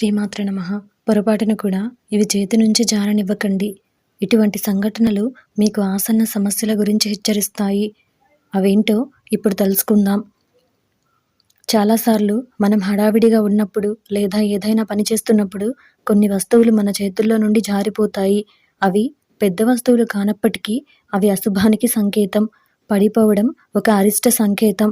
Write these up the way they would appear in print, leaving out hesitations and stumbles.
శ్రీమాత్రే నమః. పొరపాటున కూడా ఇవి చేతి నుంచి జారనివ్వకండి. ఇటువంటి సంఘటనలు మీకు ఆసన్న సమస్యల గురించి హెచ్చరిస్తాయి. అవేంటో ఇప్పుడు తెలుసుకుందాం. చాలాసార్లు మనం హడావిడిగా ఉన్నప్పుడు లేదా ఏదైనా పని చేస్తున్నప్పుడు కొన్ని వస్తువులు మన చేతుల్లో నుండి జారిపోతాయి. అవి పెద్ద వస్తువులు కానప్పటికీ అవి అశుభానికి సంకేతం. పడిపోవడం ఒక అరిష్ట సంకేతం.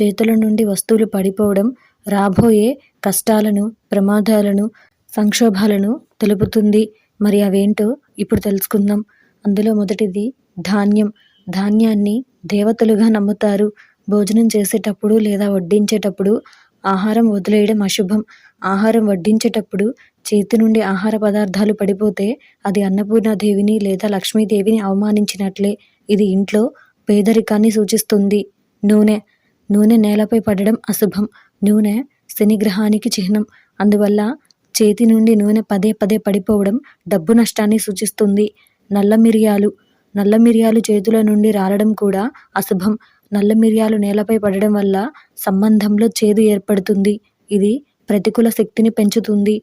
చేతుల నుండి వస్తువులు పడిపోవడం రాబోయే కష్టాలను, ప్రమాదాలను, సంక్షోభాలను తెలుపుతుంది. మరి అవేంటో ఇప్పుడు తెలుసుకుందాం. అందులో మొదటిది ధాన్యం. ధాన్యాన్ని దేవతలుగా నమ్ముతారు. భోజనం చేసేటప్పుడు లేదా వడ్డించేటప్పుడు ఆహారం వదిలేయడం అశుభం. ఆహారం వడ్డించేటప్పుడు చేతి నుండి ఆహార పదార్థాలు పడిపోతే అది అన్నపూర్ణాదేవిని లేదా లక్ష్మీదేవిని అవమానించినట్లే. ఇది ఇంట్లో పేదరికాన్ని సూచిస్తుంది. నూనె నేలపై పడడం అశుభం. నూనె శనిగ్రహానికి చిహ్నం. అందువల్ల చేతి నుండి నూనె పదే పదే పడిపోవడం డబ్బు నష్టాన్ని సూచిస్తుంది. నల్ల మిరియాలు చేతుల నుండి రాలడం కూడా అశుభం. నల్ల మిరియాలు నేలపై పడడం వల్ల సంబంధంలో చేదు ఏర్పడుతుంది. ఇది ప్రతికూల శక్తిని పెంచుతుంది.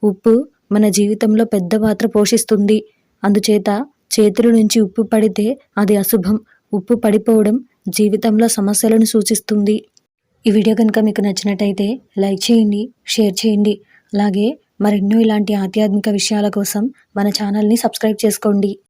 ఉప్పు మన జీవితంలో పెద్ద పాత్ర పోషిస్తుంది. అందుచేత చేతుల నుంచి ఉప్పు పడితే అది అశుభం. ఉప్పు పడిపోవడం జీవితంలో సమస్యలను సూచిస్తుంది. ఈ వీడియో కనుక మీకు నచ్చినట్టయితే లైక్ చేయండి, షేర్ చేయండి. అలాగే మరెన్నో ఇలాంటి ఆధ్యాత్మిక విషయాల కోసం మన ఛానల్ని సబ్స్క్రైబ్ చేసుకోండి.